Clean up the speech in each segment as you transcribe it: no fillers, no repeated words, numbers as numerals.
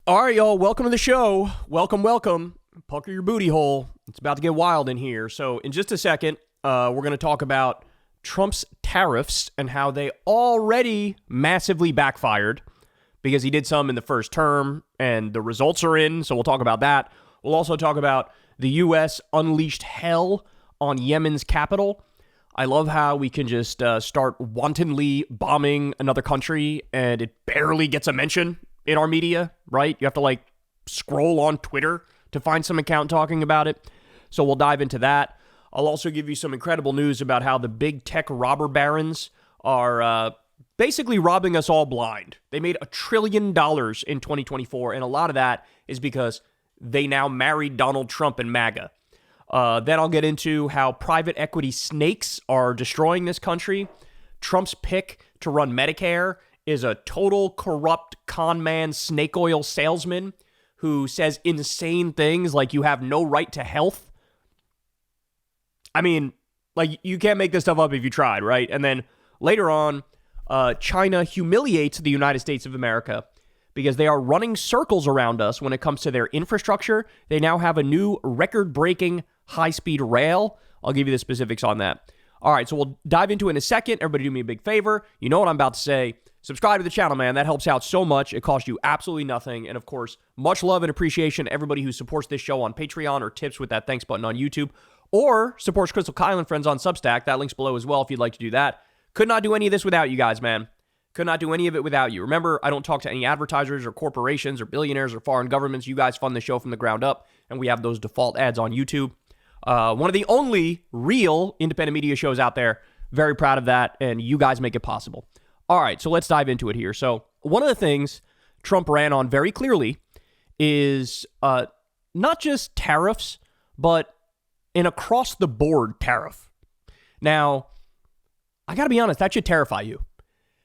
All right, y'all, welcome to the show. Welcome. Pucker your booty hole. It's about to get wild in here. So in just a second, we're going to talk about Trump's tariffs and how they already massively backfired because he did some in the first term and the results are in. So we'll talk about that. We'll also talk about the U.S. unleashed hell on Yemen's capital. I love how we can just start wantonly bombing another country and it barely gets a mention in our media, right? You have to scroll on Twitter to find some account talking about it. So we'll dive into that. I'll also give you some incredible news about how the big tech robber barons are basically robbing us all blind. They made $1 trillion in 2024, and a lot of that is because they now married Donald Trump and MAGA. Then I'll get into how private equity snakes are destroying this country. Trump's pick to run Medicare is a total corrupt con man snake oil salesman who says insane things like you have no right to health. I mean, you can't make this stuff up if you tried, right? And then later on, China humiliates the United States of America because they are running circles around us when it comes to their infrastructure. They now have a new record-breaking high-speed rail. I'll give you the specifics on that. All right, so we'll dive into it in a second. Everybody do me a big favor. You know what I'm about to say. Subscribe to the channel, man. That helps out so much. It costs you absolutely nothing. And of course, much love and appreciation to everybody who supports this show on Patreon or tips with that thanks button on YouTube or supports Crystal Kyle and Friends on Substack. That link's below as well if you'd like to do that. Could not do any of this without you guys, man. Could not do any of it without you. Remember, I don't talk to any advertisers or corporations or billionaires or foreign governments. You guys fund the show from the ground up, and we have those default ads on YouTube. One of the only real independent media shows out there. Very proud of that, and you guys make it possible. All right, so let's dive into it here. So one of the things Trump ran on very clearly is not just tariffs, but an across-the-board tariff. Now, I got to be honest, that should terrify you.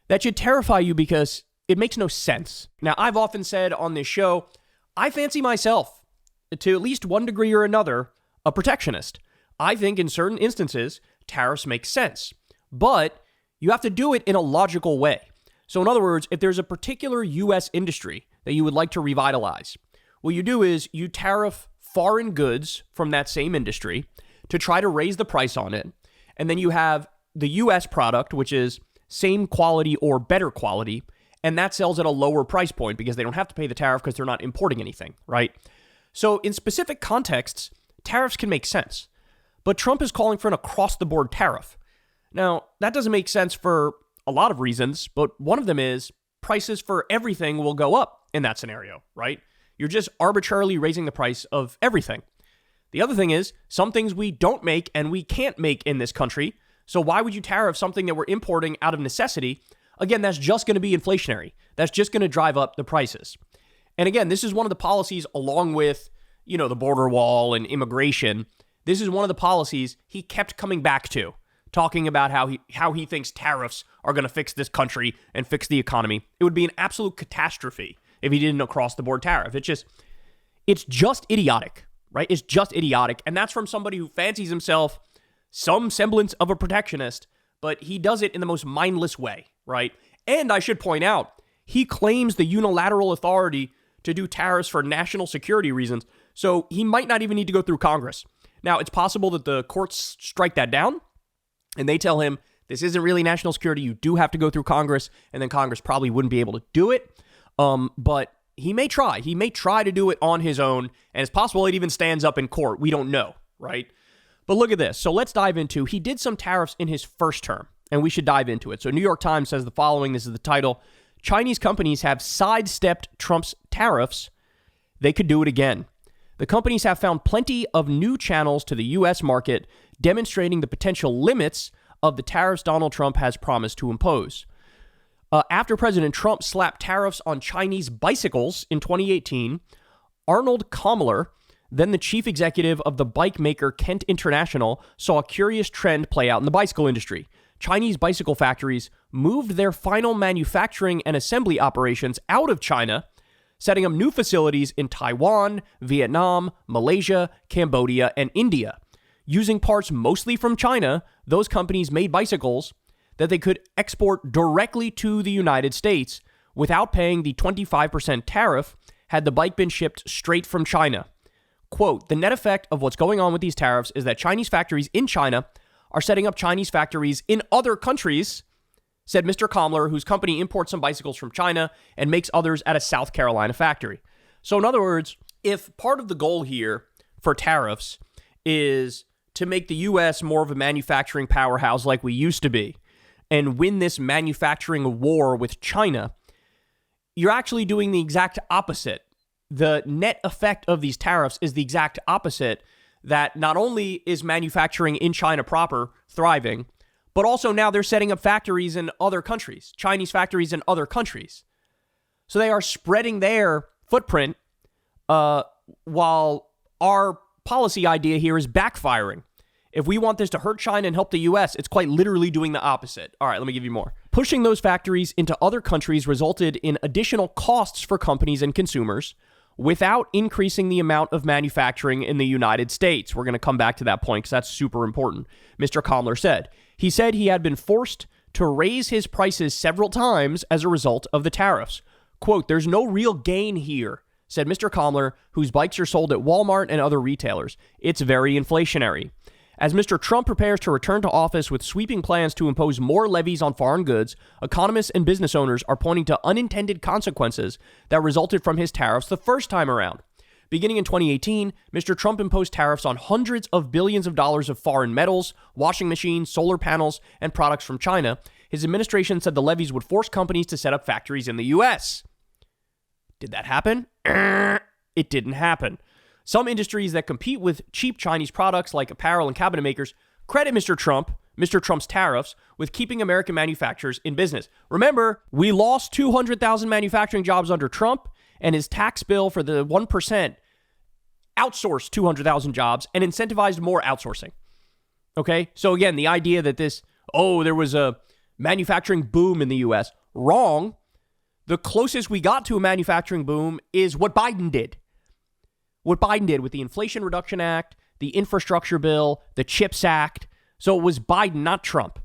That should terrify you because it makes no sense. Now, I've often said on this show, I fancy myself, to at least one degree or another, a protectionist. I think in certain instances, tariffs make sense. But you have to do it in a logical way. So in other words, if there's a particular U.S. industry that you would like to revitalize, what you do is you tariff foreign goods from that same industry to try to raise the price on it. And then you have the U.S. product, which is same quality or better quality, and that sells at a lower price point because they don't have to pay the tariff because they're not importing anything, right? So in specific contexts, tariffs can make sense. But Trump is calling for an across-the-board tariff. Now, that doesn't make sense for a lot of reasons, but one of them is prices for everything will go up in that scenario, right? You're just arbitrarily raising the price of everything. The other thing is some things we don't make and we can't make in this country. So why would you tariff something that we're importing out of necessity? Again, that's just going to be inflationary. That's just going to drive up the prices. And again, this is one of the policies along with, the border wall and immigration. This is one of the policies he kept coming back to, talking about how he thinks tariffs are going to fix this country and fix the economy. It would be an absolute catastrophe if he did an across-the-board tariff. It's just idiotic, right? It's just idiotic. And that's from somebody who fancies himself some semblance of a protectionist, but he does it in the most mindless way, right? And I should point out, he claims the unilateral authority to do tariffs for national security reasons, so he might not even need to go through Congress. Now, it's possible that the courts strike that down, and they tell him, this isn't really national security, you do have to go through Congress, and then Congress probably wouldn't be able to do it. But he may try. He may try to do it on his own, and it's possible it even stands up in court. We don't know, right? But look at this. So let's dive into, he did some tariffs in his first term, and we should dive into it. So New York Times says the following, this is the title, Chinese companies have sidestepped Trump's tariffs. They could do it again. The companies have found plenty of new channels to the U.S. market, demonstrating the potential limits of the tariffs Donald Trump has promised to impose. After President Trump slapped tariffs on Chinese bicycles in 2018, Arnold Kamler, then the chief executive of the bike maker Kent International, saw a curious trend play out in the bicycle industry. Chinese bicycle factories moved their final manufacturing and assembly operations out of China, setting up new facilities in Taiwan, Vietnam, Malaysia, Cambodia, and India. Using parts mostly from China, those companies made bicycles that they could export directly to the United States without paying the 25% tariff had the bike been shipped straight from China. Quote, the net effect of what's going on with these tariffs is that Chinese factories in China are setting up Chinese factories in other countries, said Mr. Kamler, whose company imports some bicycles from China and makes others at a South Carolina factory. So in other words, if part of the goal here for tariffs is to make the U.S. more of a manufacturing powerhouse like we used to be and win this manufacturing war with China, you're actually doing the exact opposite. The net effect of these tariffs is the exact opposite, that not only is manufacturing in China proper thriving, but also now they're setting up factories in other countries, Chinese factories in other countries. So they are spreading their footprint while our policy idea here is backfiring. If we want this to hurt China and help the U.S., it's quite literally doing the opposite. All right, let me give you more. Pushing those factories into other countries resulted in additional costs for companies and consumers without increasing the amount of manufacturing in the United States. We're going to come back to that point because that's super important, Mr. Kamler said. He said he had been forced to raise his prices several times as a result of the tariffs. Quote, there's no real gain here, said Mr. Kamler, whose bikes are sold at Walmart and other retailers. It's very inflationary. As Mr. Trump prepares to return to office with sweeping plans to impose more levies on foreign goods, economists and business owners are pointing to unintended consequences that resulted from his tariffs the first time around. Beginning in 2018, Mr. Trump imposed tariffs on hundreds of billions of dollars of foreign metals, washing machines, solar panels, and products from China. His administration said the levies would force companies to set up factories in the U.S. Did that happen? It didn't happen. Some industries that compete with cheap Chinese products like apparel and cabinet makers credit Mr. Trump's tariffs with keeping American manufacturers in business. Remember, we lost 200,000 manufacturing jobs under Trump, and his tax bill for the 1% outsourced 200,000 jobs and incentivized more outsourcing. Okay? So again, the idea that there was a manufacturing boom in the U.S., wrong. The closest we got to a manufacturing boom is what Biden did. What Biden did with the Inflation Reduction Act, the Infrastructure Bill, the CHIPS Act. So it was Biden, not Trump.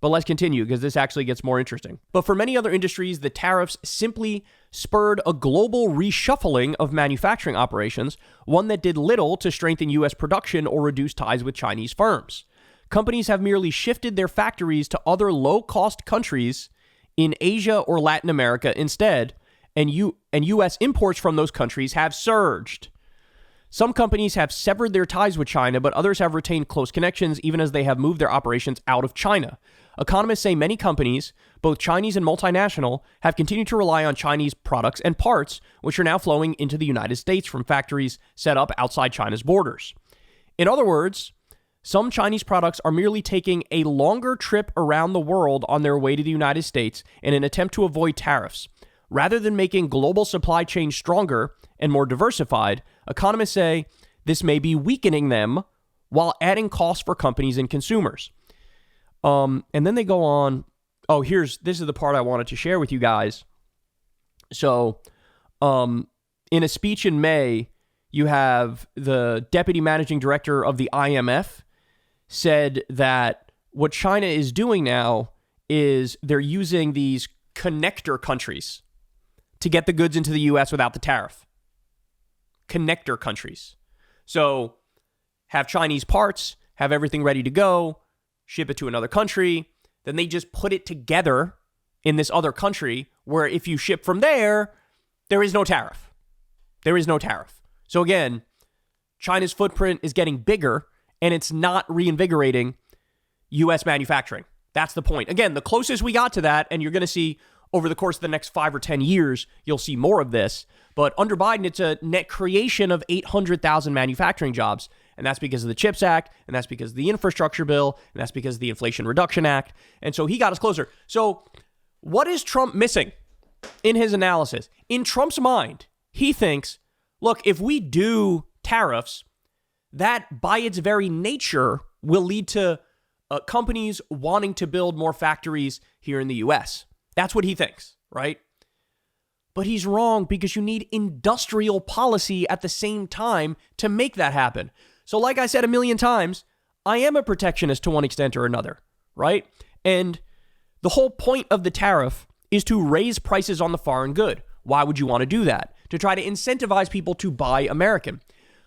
But let's continue because this actually gets more interesting. But for many other industries, the tariffs simply spurred a global reshuffling of manufacturing operations, one that did little to strengthen U.S. production or reduce ties with Chinese firms. Companies have merely shifted their factories to other low-cost countries in Asia or Latin America instead, and U.S. imports from those countries have surged. Some companies have severed their ties with China, but others have retained close connections even as they have moved their operations out of China. Economists say many companies, both Chinese and multinational, have continued to rely on Chinese products and parts, which are now flowing into the United States from factories set up outside China's borders. In other words, some Chinese products are merely taking a longer trip around the world on their way to the United States in an attempt to avoid tariffs. Rather than making global supply chains stronger and more diversified, economists say this may be weakening them while adding costs for companies and consumers. And then they go on. Oh, this is the part I wanted to share with you guys. So, in a speech in May, you have the deputy managing director of the IMF said that what China is doing now is they're using these connector countries to get the goods into the U.S. without the tariff. Connector countries. So have Chinese parts, have everything ready to go, ship it to another country, then they just put it together in this other country where if you ship from there, there is no tariff. There is no tariff. So again, China's footprint is getting bigger and it's not reinvigorating U.S. manufacturing. That's the point. Again, the closest we got to that, and you're going to see over the course of the next 5 or 10 years, you'll see more of this. But under Biden, it's a net creation of 800,000 manufacturing jobs. And that's because of the CHIPS Act, and that's because of the Infrastructure Bill, and that's because of the Inflation Reduction Act. And so he got us closer. So what is Trump missing in his analysis? In Trump's mind, he thinks, look, if we do tariffs, that by its very nature will lead to companies wanting to build more factories here in the U.S. That's what he thinks, right? But he's wrong because you need industrial policy at the same time to make that happen. So like I said a million times, I am a protectionist to one extent or another, right? And the whole point of the tariff is to raise prices on the foreign good. Why would you want to do that? to try to incentivize people to buy American.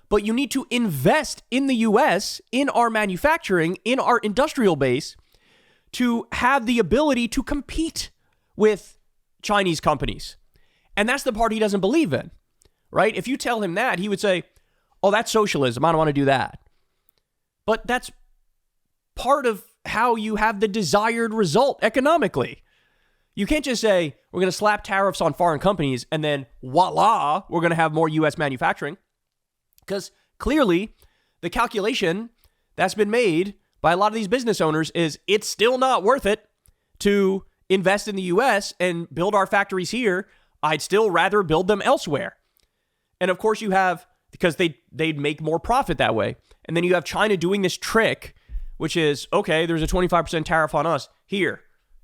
But you need to invest in the U.S., in our manufacturing, in our industrial base, to have the ability to compete with Chinese companies. And that's the part he doesn't believe in, right? If you tell him that, he would say, oh, that's socialism. I don't want to do that. But that's part of how you have the desired result economically. You can't just say, we're going to slap tariffs on foreign companies and then voila, we're going to have more U.S. manufacturing. Because clearly, the calculation that's been made by a lot of these business owners is it's still not worth it to invest in the U.S. and build our factories here. I'd still rather build them elsewhere. And of course you have, because they'd make more profit that way. And then you have China doing this trick, which is, okay, there's a 25% tariff on us.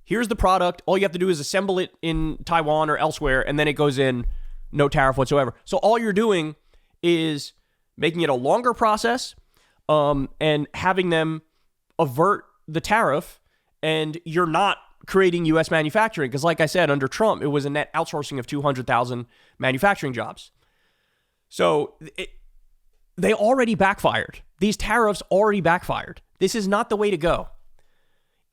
Here's the product. All you have to do is assemble it in Taiwan or elsewhere, and then it goes in, no tariff whatsoever. So all you're doing is making it a longer process and having them avert the tariff, and you're not creating U.S. manufacturing. Because like I said, under Trump, it was a net outsourcing of 200,000 manufacturing jobs. So they already backfired. These tariffs already backfired. This is not the way to go.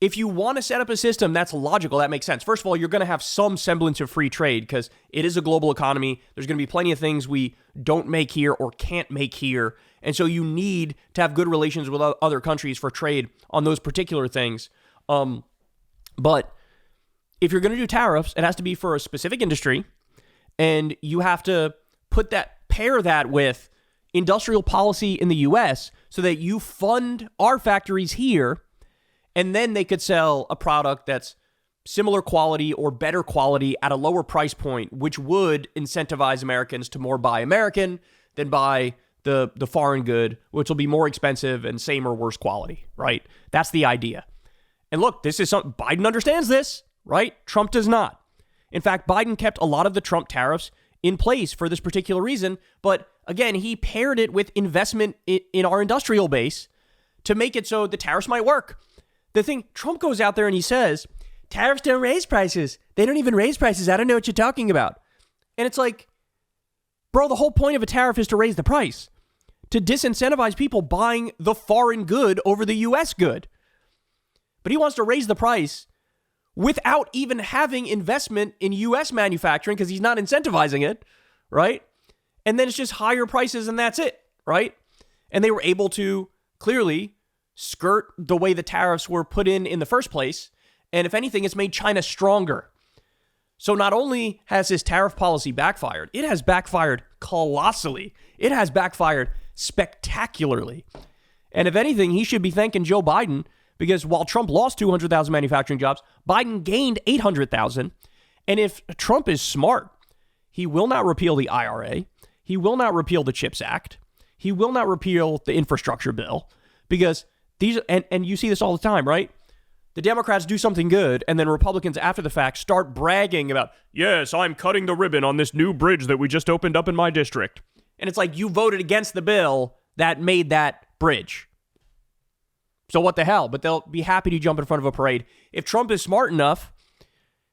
If you want to set up a system that's logical, that makes sense. First of all, you're going to have some semblance of free trade because it is a global economy. There's going to be plenty of things we don't make here or can't make here. And so you need to have good relations with other countries for trade on those particular things. But if you're going to do tariffs, it has to be for a specific industry. And you have to pair that with industrial policy in the U.S. so that you fund our factories here. And then they could sell a product that's similar quality or better quality at a lower price point, which would incentivize Americans to more buy American than buy the foreign good, which will be more expensive and same or worse quality, right? That's the idea. And look, this is something Biden understands this, right? Trump does not. In fact, Biden kept a lot of the Trump tariffs in place for this particular reason. But again, he paired it with investment in our industrial base to make it so the tariffs might work. The thing, Trump goes out there and he says, tariffs don't raise prices. They don't even raise prices. I don't know what you're talking about. And it's like, bro, the whole point of a tariff is to raise the price, to disincentivize people buying the foreign good over the U.S. good. But he wants to raise the price without even having investment in U.S. manufacturing because he's not incentivizing it, right? And then it's just higher prices and that's it, right? And they were able to clearly skirt the way the tariffs were put in the first place. And if anything, it's made China stronger. So not only has his tariff policy backfired, it has backfired colossally. It has backfired spectacularly. And if anything, he should be thanking Joe Biden because while Trump lost 200,000 manufacturing jobs, Biden gained 800,000. And if Trump is smart, he will not repeal the IRA. He will not repeal the CHIPS Act. He will not repeal the infrastructure bill because and you see this all the time, right? The Democrats do something good, and then Republicans, after the fact, start bragging about, yes, I'm cutting the ribbon on this new bridge that we just opened up in my district. And it's like, you voted against the bill that made that bridge. So what the hell? But they'll be happy to jump in front of a parade. If Trump is smart enough,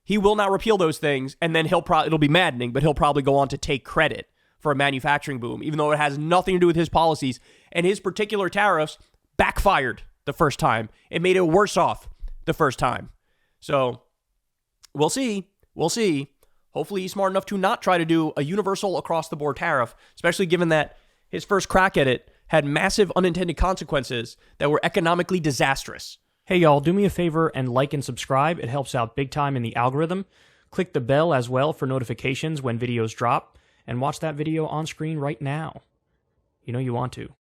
he will not repeal those things, and then it'll be maddening, but he'll probably go on to take credit for a manufacturing boom, even though it has nothing to do with his policies. And his particular tariffs backfired the first time. It made it worse off the first time. So we'll see. We'll see. Hopefully he's smart enough to not try to do a universal across the board tariff, especially given that his first crack at it had massive unintended consequences that were economically disastrous. Hey y'all, do me a favor and like and subscribe. It helps out big time in the algorithm. Click the bell as well for notifications when videos drop and watch that video on screen right now. You know you want to.